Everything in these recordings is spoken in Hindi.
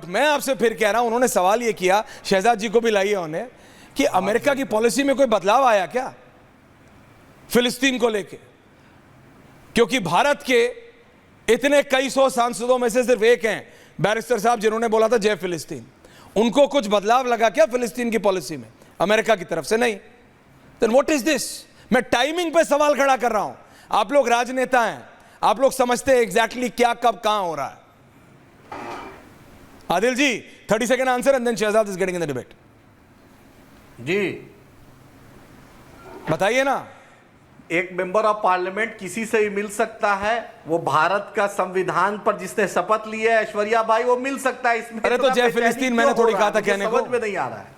मैं आपसे फिर कह रहा हूं, उन्होंने सवाल ये किया, शहजाद जी को भी लाइए उन्हें, कि अमेरिका की पॉलिसी में कोई बदलाव आया क्या फिलिस्तीन को लेके? क्योंकि भारत के इतने कई सौ सांसदों में से सिर्फ एक हैं बैरिस्टर साहब जिन्होंने बोला था जय फिलिस्तीन। उनको कुछ बदलाव लगा क्या फिलिस्तीन की पॉलिसी में अमेरिका की तरफ से? नहीं। Then what is this? मैं टाइमिंग पे सवाल खड़ा कर रहा हूं। आप लोग राजनेता हैं, आप लोग समझते हैं एग्जैक्टली क्या कब कहां हो रहा है। Adil ji 30 second answer and then Shahzad is getting in the debate. जी बताइए ना। एक मेंबर ऑफ पार्लियामेंट किसी से भी मिल सकता है, वो भारत का संविधान पर जिसने शपथ ली है ऐश्वर्या भाई, वो मिल सकता है। इसमें अरे तो जय फिलिस्तीन मैंने थोड़ी कहा था कहने को, समझ में नहीं आ रहा है।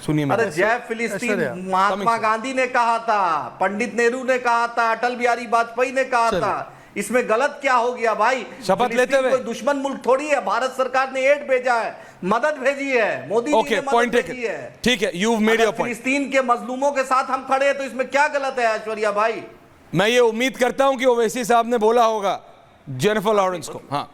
सुनिए। अरे जय फिलिस्तीन महात्मा गांधी ने कहा था, पंडित नेहरू ने कहा था, अटल बिहारी वाजपेयी ने कहा था। इसमें गलत क्या हो गया भाई? शपथ लेते हुए कोई दुश्मन मुल्क थोड़ी है। भारत सरकार ने एड भेजा है, मदद भेजी है, मोदी जी ने मदद भेजी है। ठीक है, यू मेड योर पॉइंट। फिलिस्तीन के मजलूमों के साथ हम खड़े हैं, तो इसमें क्या गलत है ऐश्वर्या भाई? मैं ये उम्मीद करता हूं कि ओवैसी साहब ने बोला होगा जेनिफर लॉरेंस को। हाँ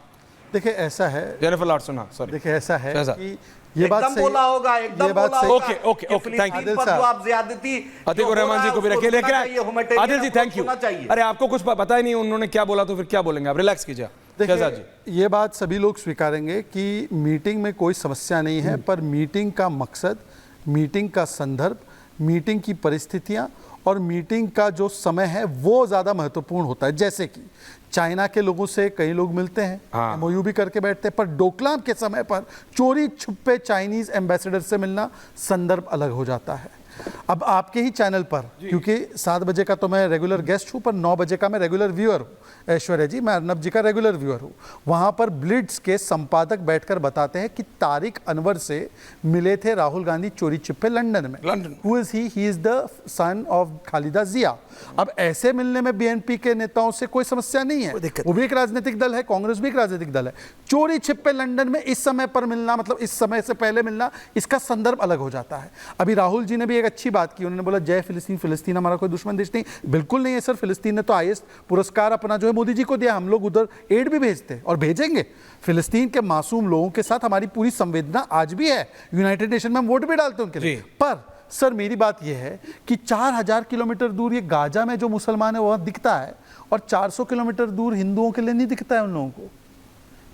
देखिए ऐसा है, जेनिफर लॉरेंस, हाँ सॉरी, देखिए ऐसा है कि ये एकदम बात सही बोला होगा, एकदम ये बात बोला सही। होगा। Okay okay okay, thank you. पर जो आप ज्यादती अतीक और रहमान जी को भी रखिए। लेकिन आदिल जी थैंक यू। अरे आपको कुछ पता ही नहीं उन्होंने क्या बोला, तो फिर क्या बोलेंगे आप? रिलैक्स कीजिए शहजाद जी। देखिए ये बात सभी लोग स्वीकारेंगे कि मीटिंग में कोई समस्या नहीं है, पर मीटिंग का मकसद, मीटिंग का संदर्भ, मीटिंग की परिस्थितियां और मीटिंग का जो समय है वो ज़्यादा महत्वपूर्ण होता है। जैसे कि चाइना के लोगों से कई लोग मिलते हैं, एमओयू भी करके बैठते हैं, पर डोकलाम के समय पर चोरी छुपे चाइनीज एम्बेसडर से मिलना, संदर्भ अलग हो जाता है। अब आपके ही चैनल पर, क्योंकि 7 बजे का तो मैं रेगुलर गेस्ट हूं, पर 9 बजे का मैं रेगुलर व्यूअर हूं। ऐश्वर्या जी, मैं अर्नब जी का रेगुलर व्यूअर हूं। वहां पर ब्लिट्स के संपादक बैठकर बताते हैं कि तारिक अनवर से मिले थे राहुल गांधी चोरी छिपे लंदन में। Who is he is the son of Khalida Zia. अब ऐसे मिलने में बीएनपी के नेताओं से कोई समस्या नहीं है, वो भी एक राजनीतिक दल है, कांग्रेस भी एक राजनीतिक दल है। चोरी छिपे लंदन में इस समय पर मिलना, मतलब इस समय से पहले मिलना, इसका संदर्भ अलग हो जाता है। अभी राहुल जी ने भी एक अच्छी बात की, उन्होंने बोला जय फिलिस्तीन, फिलिस्तीन हमारा कोई दुश्मन देश नहीं। बिल्कुल नहीं है सर, फिलिस्तीन ने तो हाईएस्ट पुरस्कार अपना जो है मोदी जी को दिया। हम लोग उधर एड भी भेजते हैं और भेजेंगे। फिलिस्तीन के मासूम लोगों के साथ हमारी पूरी संवेदना आज भी है। यूनाइटेड नेशन में हम वोट भी डालते हैं उनके लिए। पर सर मेरी बात यह है कि 4000 किलोमीटर दूर ये गाजा में जो मुसलमान है वह दिखता है, और 400 किलोमीटर दूर हिंदुओं के लिए नहीं दिखता है उन लोगों को।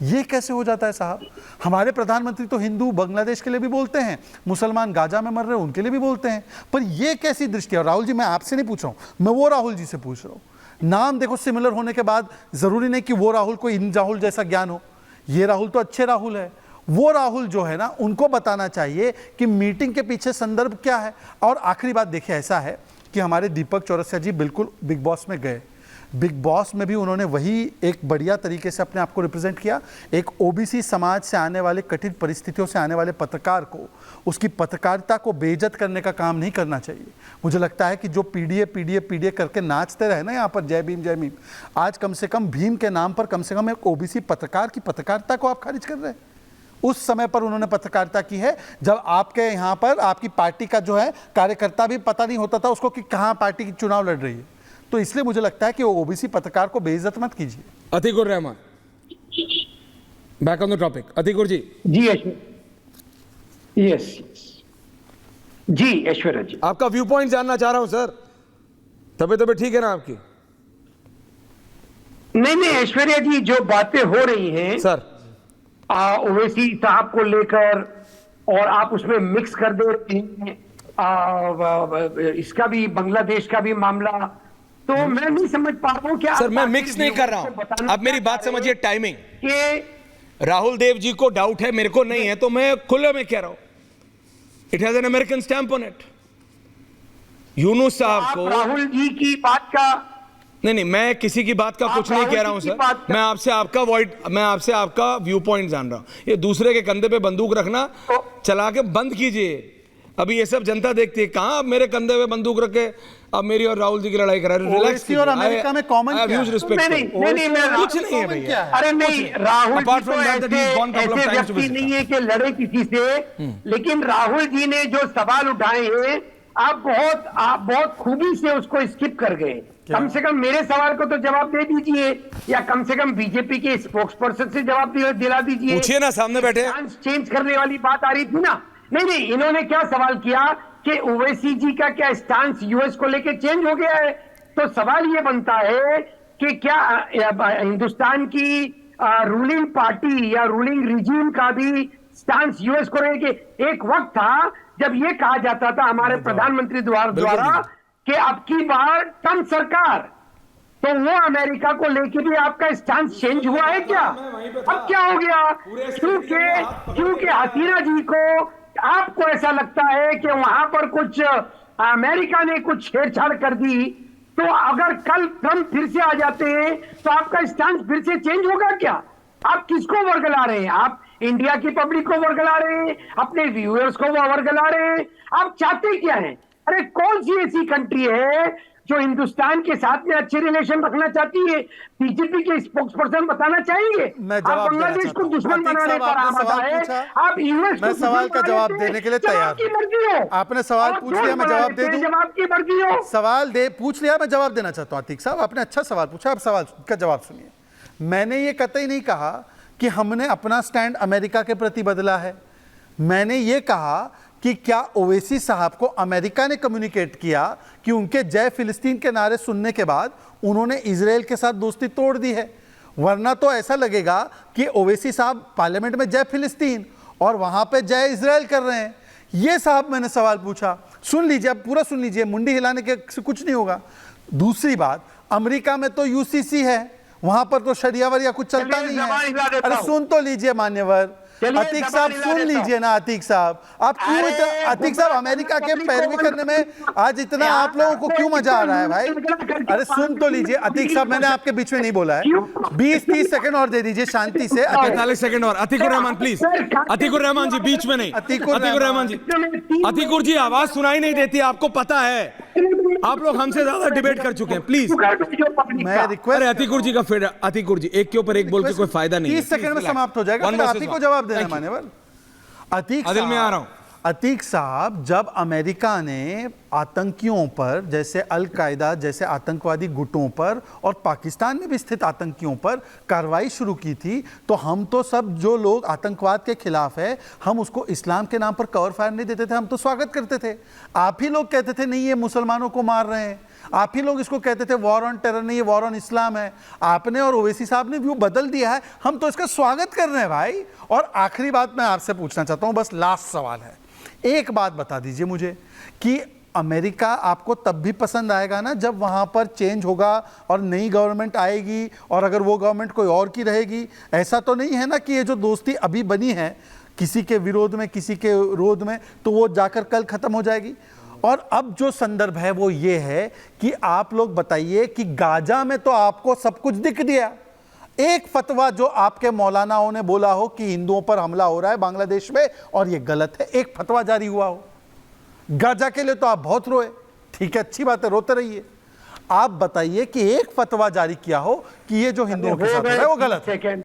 ये कैसे हो जाता है साहब? हमारे प्रधानमंत्री तो हिंदू बांग्लादेश के लिए भी बोलते हैं, मुसलमान गाजा में मर रहे हैं उनके लिए भी बोलते हैं, पर ये कैसी दृष्टि है? राहुल जी, मैं आपसे नहीं पूछ रहा हूं, मैं वो राहुल जी से पूछ रहा हूं। नाम देखो सिमिलर होने के बाद जरूरी नहीं कि वो राहुल को इन राहुल जैसा ज्ञान हो। ये राहुल तो अच्छे राहुल है। वो राहुल जो है ना, उनको बताना चाहिए कि मीटिंग के पीछे संदर्भ क्या है। और आखिरी बात देखिए, ऐसा है कि हमारे दीपक चौरसिया जी बिल्कुल बिग बॉस में गए, बिग बॉस में भी उन्होंने वही एक बढ़िया तरीके से अपने आप को रिप्रेजेंट किया। एक ओबीसी समाज से आने वाले, कठिन परिस्थितियों से आने वाले पत्रकार को, उसकी पत्रकारिता को बेइज्जत करने का काम नहीं करना चाहिए। मुझे लगता है कि जो पीडीए करके नाचते रहे ना यहाँ पर, जय भीम जय भीम, आज कम से कम भीम के नाम पर कम से कम एक ओबीसी पत्रकार की पत्रकारिता को आप खारिज कर रहे हैं। उस समय पर उन्होंने पत्रकारिता की है जब आपके यहाँ पर आपकी पार्टी का जो है कार्यकर्ता भी पता नहीं होता था उसको कि कहाँ पार्टी की चुनाव लड़ रही है। तो इसलिए मुझे लगता है कि ओबीसी पत्रकार को बेइज्जत मत कीजिए। अतीक उर Rahman, back on the topic. Atiq उर जी। जी यस जी ऐश्वर्या जी, आपका व्यू पॉइंट जानना चाह रहा हूं सर। तबीयत ठीक है ना आपकी? नहीं ऐश्वर्या जी, जो बातें हो रही हैं सर ओवैसी साहब को लेकर, और आप उसमें मिक्स कर दे रहे हैं इसका भी, बांग्लादेश का भी मामला, तो मैं नहीं समझ पा रहा हूँ। क्या सर मैं मिक्स नहीं कर रहा हूं, आप मेरी बात समझिए। टाइमिंग कि राहुल देव जी को डाउट है, मेरे को नहीं है, तो मैं खुले में कह रहा हूं, it has an American stamp on it. Yunus साहब को, राहुल जी की बात का, नहीं मैं किसी की बात का कुछ नहीं कह रहा हूं सर। मैं आपसे आपका व्यू पॉइंट जान रहा हूं। ये दूसरे के कंधे पे बंदूक रखना चला के बंद कीजिए। अभी ये सब जनता देखती है, कहां मेरे कंधे पे बंदूक रख के अब मेरी और राहुल जी की लड़ाई करा रहे। रिलैक्स और अमेरिका में कॉमन नहीं कुछ नहीं है भैया। अरे नहीं, राहुल जी तो ऐसे व्यक्ति नहीं है कि लड़े किसी से, लेकिन राहुल जी ने जो सवाल उठाए हैं आप बहुत खूबी से उसको स्किप कर गए। कम से कम मेरे सवाल को तो जवाब दे दीजिए, या कम से कम बीजेपी के स्पोक्स पर्सन से जवाब दिला दीजिए। पूछिए ना, सामने बैठे। चेंज करने वाली बात आ रही थी ना। नहीं, इन्होंने क्या सवाल किया कि ओवैसी जी का क्या स्टांस यूएस को लेके चेंज हो गया है। तो सवाल ये बनता है कि क्या हिंदुस्तान की रूलिंग पार्टी या रूलिंग रिजीम का भी स्टांस यूएस को लेके। एक वक्त था जब ये कहा जाता था हमारे प्रधानमंत्री द्वारा कि अब की बार ट्रंप सरकार, तो वो अमेरिका को लेके भी आपका स्टांस चेंज हुआ है क्या? अब क्या हो गया? क्योंकि हसीना जी को, आपको ऐसा लगता है कि वहां पर कुछ अमेरिका ने कुछ छेड़छाड़ कर दी, तो अगर कल ट्रंप फिर से आ जाते हैं तो आपका स्टांस फिर से चेंज होगा क्या? आप किसको वर्गला रहे हैं? आप इंडिया की पब्लिक को वर्गला रहे हैं, अपने व्यूअर्स को वर्गला रहे हैं। आप चाहते क्या हैं? अरे कौन सी ऐसी कंट्री है जो हिंदुस्तान के साथ में अच्छे रिलेशन रखना चाहती है? बीजेपी के स्पोक्स पर्सन बताना चाहेंगे? आप बांग्लादेश को दुश्मन बनाने पर आमद आए, आप यूएस मैं सवाल का जवाब देने के लिए तैयार हूं। आपने सवाल पूछ लिया, मैं जवाब दे दूं। जवाब की मर्जी हो। सवाल पूछ लिया, मैं जवाब देना चाहता हूं। अतीक साहब, आपने अच्छा सवाल पूछा, आप सवाल का जवाब सुनिए। मैंने ये कतई नहीं कहा कि हमने अपना स्टैंड अमेरिका के प्रति बदला है। मैंने ये कहा कि क्या ओवैसी साहब को अमेरिका ने कम्युनिकेट किया कि उनके जय फिलिस्तीन के नारे सुनने के बाद उन्होंने इजराइल के साथ दोस्ती तोड़ दी है? वरना तो ऐसा लगेगा कि ओवैसी साहब पार्लियामेंट में जय फिलिस्तीन और वहां पे जय इजराइल कर रहे हैं। ये साहब मैंने सवाल पूछा, सुन लीजिए, अब पूरा सुन लीजिए, मुंडी हिलाने के से कुछ नहीं होगा। दूसरी बात, अमेरिका में तो यूसीसी है, वहां पर तो शरिया वरिया कुछ चलता नहीं है। अरे सुन तो लीजिए मान्यवर अतीक साहब, सुन लीजिए ना अतीक साहब, आप क्यों इतना, अतीक साहब अमेरिका के पैरवी करने में आज इतना आप लोगों को क्यों मजा आ रहा है भाई? अरे सुन तो लीजिए अतीक साहब, मैंने आपके बीच में नहीं बोला है। 20-30 सेकंड और दे दीजिए शांति से। 45 सेकंड और। अतीकुर रहमान प्लीज, अतीकुर रहमान जी बीच में नहीं। अतीकुर रहमान जी, अतीकुर जी आवाज सुनाई नहीं देती, आपको पता है। आप लोग हमसे ज्यादा डिबेट कर चुके हैं, प्लीज। मैं रिक्वेस्ट, अरे अतीकुर जी का फिर, अतीकुर जी एक के ऊपर एक बोल के कोई फायदा नहीं है। 30 सेकंड में समाप्त हो जाएगा, फिर अतीक को जवाब देना मान्यवर। अतीक आदिल में आ रहा हूं। अतीक साहब, जब अमेरिका ने आतंकियों पर, जैसे अल कायदा जैसे आतंकवादी गुटों पर और पाकिस्तान में भी स्थित आतंकियों पर कार्रवाई शुरू की थी, तो हम तो सब जो लोग आतंकवाद के खिलाफ है, हम उसको इस्लाम के नाम पर कवर फायर नहीं देते थे, हम तो स्वागत करते थे। आप ही लोग कहते थे नहीं ये मुसलमानों को मार रहे हैं, आप ही लोग इसको कहते थे वॉर ऑन टेरर, नहीं ये वॉर ऑन इस्लाम है। आपने और ओवैसी साहब ने व्यू बदल दिया है, हम तो इसका स्वागत कर रहे हैं भाई। और आखिरी बात मैं आपसे पूछना चाहता हूं, बस लास्ट सवाल है, एक बात बता दीजिए मुझे कि अमेरिका आपको तब भी पसंद आएगा ना जब वहां पर चेंज होगा और नई गवर्नमेंट आएगी, और अगर वो गवर्नमेंट कोई और की रहेगी। ऐसा तो नहीं है ना कि ये जो दोस्ती अभी बनी है किसी के विरोध में, किसी के विरोध में, तो वो जाकर कल खत्म हो जाएगी। और अब जो संदर्भ है वो ये है कि आप लोग बताइए कि गाजा में तो आपको सब कुछ दिख दिया। एक फतवा जो आपके मौलानाओं ने बोला हो कि हिंदुओं पर हमला हो रहा है बांग्लादेश में और ये गलत है, एक फतवा जारी हुआ हो। गाजा के लिए तो आप बहुत रोए, ठीक है, अच्छी बात है, रोते रहिए। आप बताइए कि एक फतवा जारी किया हो कि ये जो हिंदुओं के साथ हो रहा है वो गलत है।